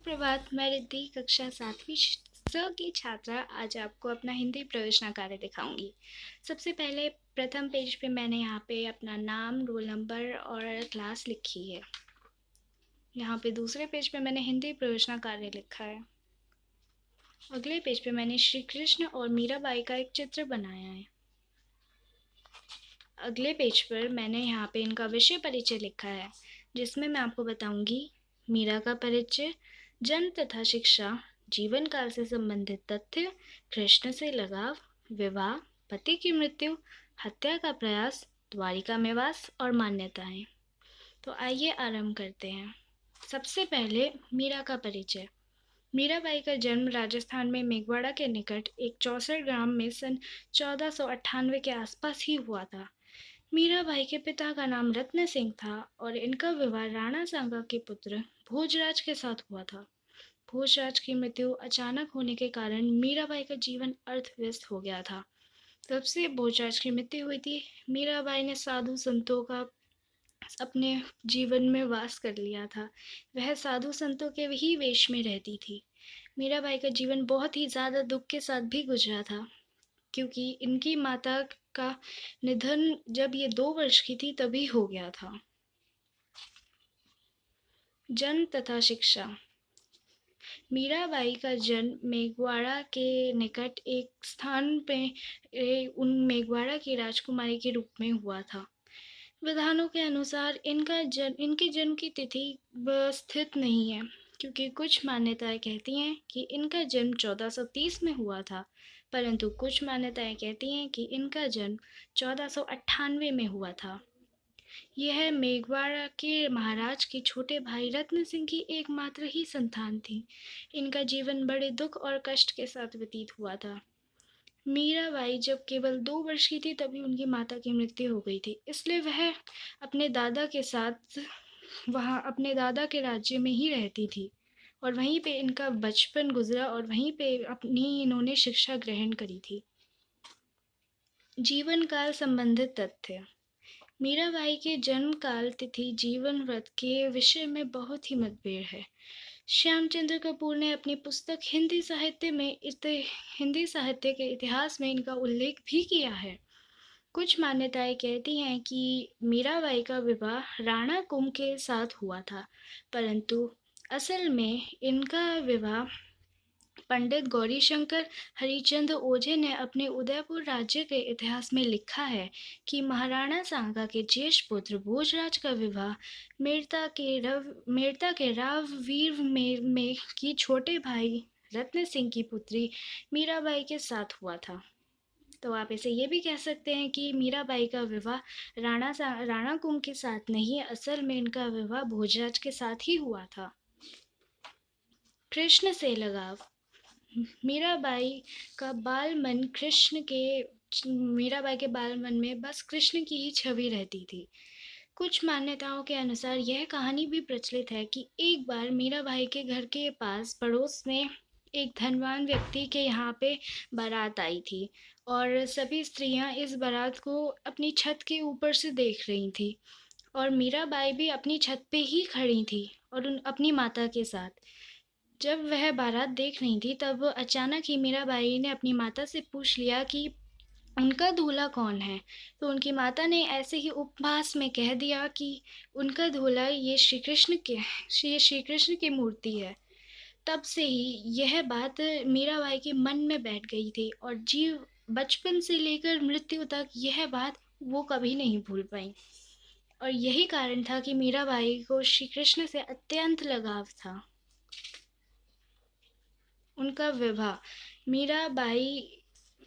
सुप्रभात। मैं रिद्धि कक्षा 7वीं स की छात्रा आज आपको अपना हिंदी प्रयोजना कार्य दिखाऊंगी। सबसे पहले प्रथम पेज पे मैंने यहाँ पे अपना नाम, रोल नंबर और क्लास लिखी है। यहाँ पे दूसरे पेज पे मैंने हिंदी प्रयोजना कार्य लिखा है। अगले पेज पे मैंने श्री कृष्ण और मीराबाई का एक चित्र बनाया है। अगले पेज पर मैंने यहाँ पे इनका विषय परिचय लिखा है, जिसमें मैं आपको बताऊंगी मीरा का परिचय, जन्म तथा शिक्षा, जीवन काल से संबंधित तथ्य, कृष्ण से लगाव, विवाह, पति की मृत्यु, हत्या का प्रयास, द्वारिका में वास और मान्यताएं। तो आइए आरंभ करते हैं। सबसे पहले मीरा का परिचय। मीराबाई का जन्म राजस्थान में मेघवाड़ा के निकट एक चौसठ ग्राम में सन 1498 के आसपास ही हुआ था। मीराबाई के पिता का नाम रत्न सिंह था और इनका विवाह राणा सांगा के पुत्र भोजराज के साथ हुआ था। भोजराज की मृत्यु अचानक होने के कारण मीराबाई का जीवन अर्थ व्यस्त हो गया था। तब से भोजराज की मृत्यु हुई थी, मीराबाई ने साधु संतों का अपने जीवन में वास कर लिया था। वह साधु संतों के ही वेश में रहती थी। मीराबाई का जीवन बहुत ही ज़्यादा दुख के साथ भी गुजरा था, क्योंकि इनकी माता का निधन जब ये 2 वर्ष की थी तभी हो गया था। जन्म तथा शिक्षा। मीराबाई का जन्म मेघवाड़ा के निकट एक स्थान पे उन मेघवाड़ा की राजकुमारी के रूप में हुआ था। विधानों के अनुसार इनके जन्म की तिथि स्थित नहीं है, क्योंकि कुछ मान्यताएं कहती हैं कि इनका जन्म 1430 में हुआ था, परंतु कुछ मान्यताएं कहती हैं कि इनका जन्म 1498 में हुआ था। यह मेघवाड़ा के महाराज के छोटे भाई रत्न सिंह की एकमात्र ही संतान थी। इनका जीवन बड़े दुख और कष्ट के साथ व्यतीत हुआ था। मीराबाई जब केवल 2 वर्ष की थी तभी उनकी माता की मृत्यु हो गई थी, इसलिए वह अपने दादा के साथ अपने दादा के राज्य में ही रहती थी और वहीं पे इनका बचपन गुजरा और वहीं पे इन्होंने शिक्षा ग्रहण करी थी। जीवन काल संबंधित तथ्य। मीराबाई के जन्म काल, तिथि, जीवन व्रत के विषय में बहुत ही मतभेद है। श्यामचंद्र कपूर ने अपनी पुस्तक हिंदी साहित्य के इतिहास में इनका उल्लेख भी किया है। कुछ मान्यताएं कहती हैं कि मीराबाई का विवाह राणा कुंभ के साथ हुआ था, परंतु असल में इनका विवाह पंडित गौरीशंकर हरिश्चंद्र ओझे ने अपने उदयपुर राज्य के इतिहास में लिखा है कि महाराणा सांगा के ज्येष्ठ पुत्र भोजराज का विवाह मेड़ता के राव वीर में की छोटे भाई रत्न सिंह की पुत्री मीराबाई के साथ हुआ था। तो आप इसे ये भी कह सकते हैं कि मीराबाई का विवाह राणा कुंभ के साथ नहीं, असल में इनका विवाह भोजराज के साथ ही हुआ था। कृष्ण से लगाव। मीराबाई का बाल मन मीराबाई के बाल मन में बस कृष्ण की ही छवि रहती थी। कुछ मान्यताओं के अनुसार यह कहानी भी प्रचलित है कि एक बार मीराबाई के घर के पास पड़ोस में एक धनवान व्यक्ति के यहाँ पे बारात आई थी और सभी स्त्रियां इस बारात को अपनी छत के ऊपर से देख रही थी और मीराबाई भी अपनी छत पे ही खड़ी थी और अपनी माता के साथ। जब वह बारात देख रही थी तब अचानक ही मीराबाई ने अपनी माता से पूछ लिया कि उनका दूल्हा कौन है। तो उनकी माता ने ऐसे ही उपहास में कह दिया कि उनका दूल्हा ये श्री कृष्ण की मूर्ति है। तब से ही यह बात मीराबाई के मन में बैठ गई थी और बचपन से लेकर मृत्यु तक यह बात वो कभी नहीं भूल पाई और यही कारण था कि मीराबाई को श्री कृष्ण से अत्यंत लगाव था। उनका विवाह।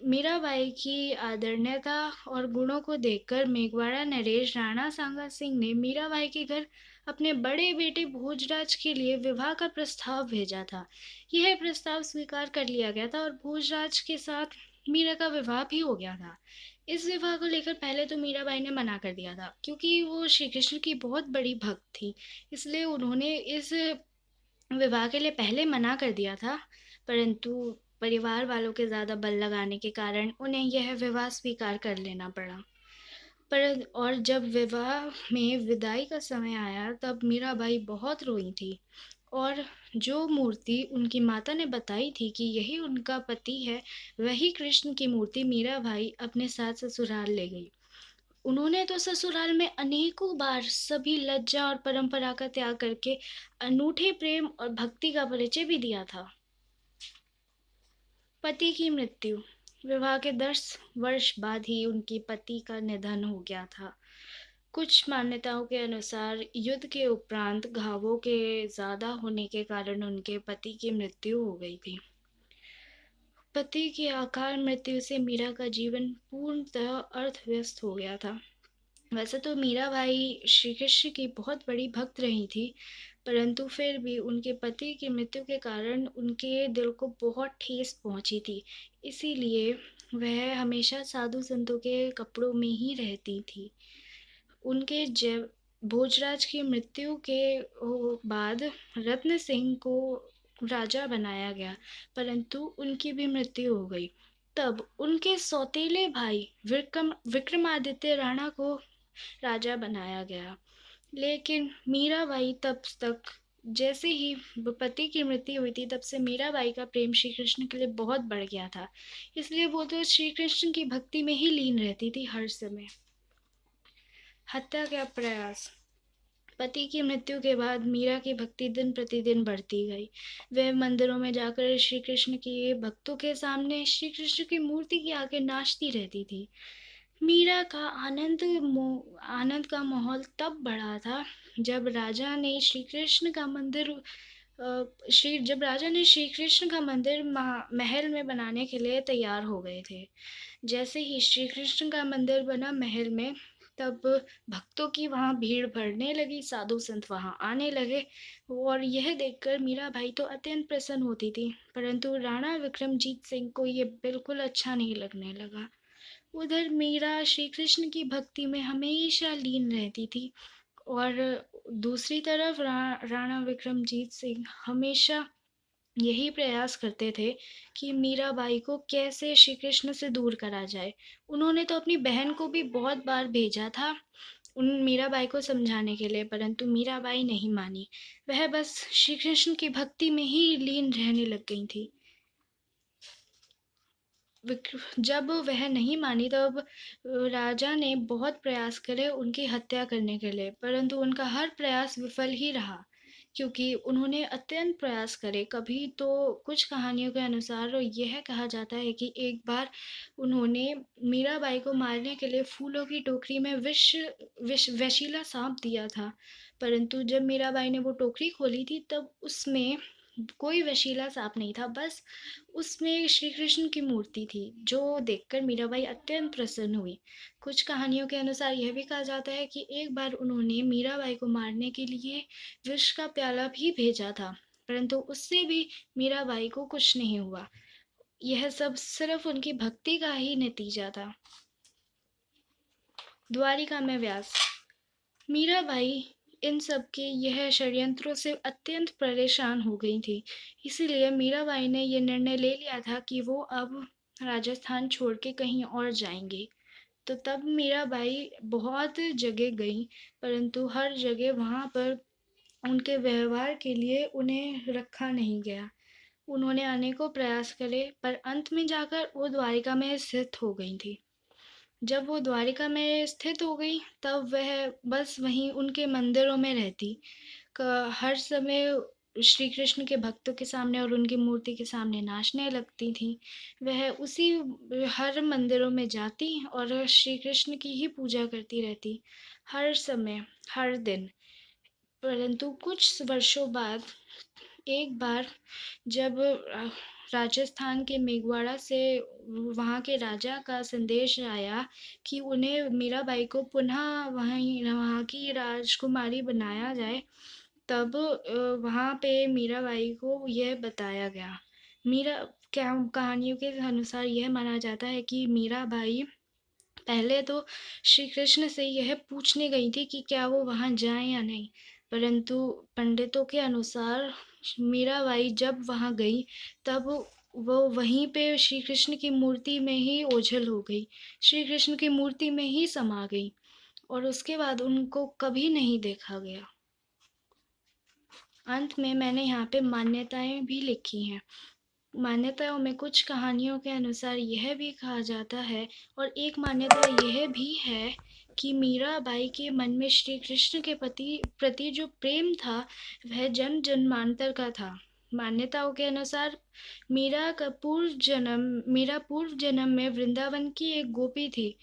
मीराबाई की आदरणीयता और गुणों को देखकर मेघवाड़ा नरेश राणा सांगा सिंह ने मीराबाई के घर अपने बड़े बेटे भोजराज के लिए विवाह का प्रस्ताव भेजा था। यह प्रस्ताव स्वीकार कर लिया गया था और भोजराज के साथ मीरा का विवाह भी हो गया था। इस विवाह को लेकर पहले तो मीराबाई ने मना कर दिया था, क्योंकि वो श्री कृष्ण की बहुत बड़ी भक्त थी, इसलिए उन्होंने इस विवाह के लिए पहले मना कर दिया था, परंतु परिवार वालों के ज़्यादा बल लगाने के कारण उन्हें यह विवाह स्वीकार कर लेना पड़ा। और जब विवाह में विदाई का समय आया तब मीराबाई बहुत रोई थी और जो मूर्ति उनकी माता ने बताई थी कि यही उनका पति है, वही कृष्ण की मूर्ति मीराबाई अपने साथ ससुराल ले गई। उन्होंने तो ससुराल में अनेकों बार सभी लज्जा और परंपरा का त्याग करके अनूठे प्रेम और भक्ति का परिचय भी दिया था। पति की मृत्यु। विवाह के 10 वर्ष बाद ही उनके पति का निधन हो गया था। कुछ मान्यताओं के अनुसार युद्ध के उपरांत घावों के ज्यादा होने के कारण उनके पति की मृत्यु हो गई थी। पति की अकाल मृत्यु से मीरा का जीवन पूर्णतः अर्थ व्यस्त हो गया था। वैसे तो मीराबाई श्री कृष्ण की बहुत बड़ी भक्त रही थी, परंतु फिर भी उनके पति की मृत्यु के कारण उनके दिल को बहुत ठेस पहुंची थी। इसीलिए वह हमेशा साधु संतों के कपड़ों में ही रहती थी। उनके जय भोजराज की मृत्यु के बाद रत्न सिंह को राजा बनाया गया, परंतु उनकी भी मृत्यु हो गई। तब उनके सौतेले भाई विक्रमादित्य राणा को राजा बनाया गया। लेकिन मीराबाई तब तक, जैसे ही पति की मृत्यु हुई थी, तब से मीराबाई का प्रेम श्री कृष्ण के लिए बहुत बढ़ गया था। इसलिए वो तो श्री कृष्ण की भक्ति में ही लीन रहती थी हर समय। हत्या का प्रयास। पति की मृत्यु के बाद मीरा की भक्ति दिन प्रतिदिन बढ़ती गई। वह मंदिरों में जाकर श्री कृष्ण के भक्तों के सामने श्री कृष्ण की मूर्ति के आगे नाचती रहती थी। मीरा का आनंद का माहौल तब बढ़ा था जब राजा ने श्री कृष्ण का मंदिर महल में बनाने के लिए तैयार हो गए थे। जैसे ही श्री कृष्ण का मंदिर बना महल में, तब भक्तों की वहां भीड़ बढ़ने लगी, साधु संत वहां आने लगे। और यह देखकर मीराबाई तो अत्यंत प्रसन्न होती थी, परंतु राणा विक्रमजीत सिंह को ये बिल्कुल अच्छा नहीं लगने लगा। उधर मीरा श्री कृष्ण की भक्ति में हमेशा लीन रहती थी, और दूसरी तरफ राणा विक्रमजीत सिंह हमेशा यही प्रयास करते थे कि मीराबाई को कैसे श्री कृष्ण से दूर करा जाए। उन्होंने तो अपनी बहन को भी बहुत बार भेजा था उन मीराबाई को समझाने के लिए, परंतु मीराबाई नहीं मानी। वह बस श्री कृष्ण की भक्ति में ही लीन रहने लग गई थी। जब वह नहीं मानी, तब राजा ने बहुत प्रयास करे उनकी हत्या करने के लिए, परंतु उनका हर प्रयास विफल ही रहा, क्योंकि उन्होंने अत्यंत प्रयास करे। कभी तो कुछ कहानियों के अनुसार यह कहा जाता है कि एक बार उन्होंने मीराबाई को मारने के लिए फूलों की टोकरी में विषैला सांप दिया था, परंतु जब मीराबाई ने वो टोकरी खोली थी, तब उसमें कोई विषैला सांप नहीं था, बस उसमें श्री कृष्ण की मूर्ति थी, जो देखकर मीराबाई अत्यंत प्रसन्न हुई। कुछ कहानियों के अनुसार यह भी कहा जाता है कि एक बार उन्होंने मीराबाई को मारने के लिए विष का प्याला भी भेजा था, परंतु उससे भी मीराबाई को कुछ नहीं हुआ। यह सब सिर्फ उनकी भक्ति का ही नतीजा था। द्वारिका में व्यास। मीराबाई इन सब के यह षड्यंत्रों से अत्यंत परेशान हो गई थी। इसीलिए मीराबाई ने यह निर्णय ले लिया था कि वो अब राजस्थान छोड़ के कहीं और जाएंगी। तो तब मीराबाई बहुत जगह गई, परंतु हर जगह वहां पर उनके व्यवहार के लिए उन्हें रखा नहीं गया। उन्होंने अनेकों प्रयास करे, पर अंत में जाकर वो द्वारिका में स्थित हो गई थी। जब वो द्वारिका में स्थित हो गई, तब वह बस वहीं उनके मंदिरों में रहती, हर समय श्री कृष्ण के भक्तों के सामने और उनकी मूर्ति के सामने नाचने लगती थी। वह उसी हर मंदिरों में जाती और श्री कृष्ण की ही पूजा करती रहती, हर समय, हर दिन। परंतु कुछ वर्षों बाद एक बार जब राजस्थान के मेघवाड़ा से वहाँ के राजा का संदेश आया कि उन्हें मीराबाई को पुनः वहाँ की राजकुमारी बनाया जाए, तब वहाँ पे मीराबाई को यह बताया गया। कहानियों के अनुसार यह माना जाता है कि मीराबाई पहले तो श्री कृष्ण से यह पूछने गई थी कि क्या वो वहां जाएं या नहीं, परंतु पंडितों के अनुसार मीराबाई जब वहां गई, तब वो वहीं पे श्री कृष्ण की मूर्ति में ही ओझल हो गई, श्री कृष्ण की मूर्ति में ही समा गई, और उसके बाद उनको कभी नहीं देखा गया। अंत में मैंने यहाँ पे मान्यताएं भी लिखी हैं। मान्यताओं में कुछ कहानियों के अनुसार यह भी कहा जाता है, और एक मान्यता यह भी है कि मीराबाई के मन में श्री कृष्ण के प्रति प्रति जो प्रेम था वह जन्म जन्मांतर का था। मान्यताओं के अनुसार मीरा पूर्व जन्म में वृंदावन की एक गोपी थी,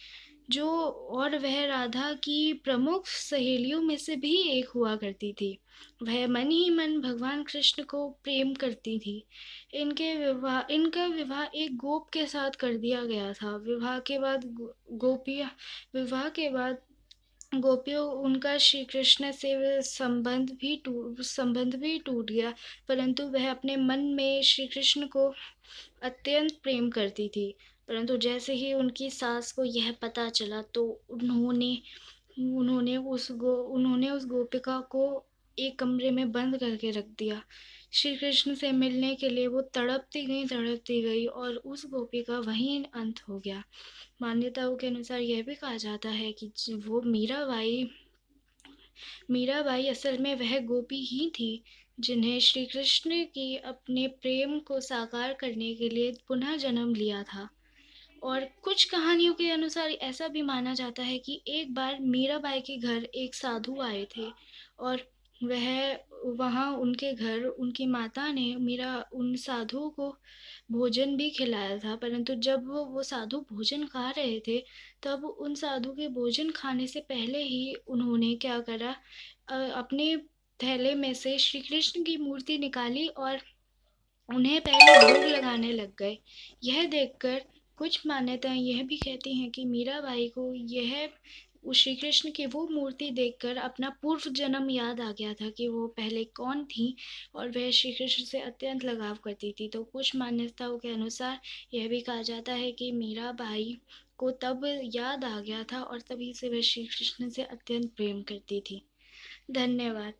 जो और वह राधा की प्रमुख सहेलियों में से भी एक हुआ करती थी। वह मन ही मन भगवान कृष्ण को प्रेम करती थी। इनका विवाह एक गोप के साथ कर दिया गया था। विवाह के बाद गोपियों उनका श्री कृष्ण से संबंध भी टूट गया, परंतु वह अपने मन में श्री कृष्ण को अत्यंत प्रेम करती थी। परंतु जैसे ही उनकी सास को यह पता चला तो उन्होंने उस गोपिका को एक कमरे में बंद करके रख दिया। श्री कृष्ण से मिलने के लिए वो तड़पती गई और उस गोपी का वहीं अंत हो गया। मान्यताओं के अनुसार यह भी कहा जाता है कि वो मीराबाई असल में वह गोपी ही थी जिन्हें श्री कृष्ण की अपने प्रेम को साकार करने के लिए पुनः जन्म लिया था। और कुछ कहानियों के अनुसार ऐसा भी माना जाता है कि एक बार मीराबाई के घर एक साधु आए थे, और वह वहाँ उनके घर उनकी माता ने मीरा उन साधुओं को भोजन भी खिलाया था। परंतु जब वो साधु भोजन खा रहे थे, तब उन साधु के भोजन खाने से पहले ही उन्होंने क्या करा, अपने थैले में से श्री कृष्ण की मूर्ति निकाली और उन्हें पहले भोग लगाने लग गए। यह देखकर कुछ मान्यताएं यह भी कहती हैं कि मीराबाई को यह श्री कृष्ण की वो मूर्ति देखकर अपना पूर्व जन्म याद आ गया था कि वो पहले कौन थी, और वह श्री कृष्ण से अत्यंत लगाव करती थी। तो कुछ मान्यताओं के अनुसार यह भी कहा जाता है कि मीराबाई को तब याद आ गया था और तभी से वह श्री कृष्ण से अत्यंत प्रेम करती थी। धन्यवाद।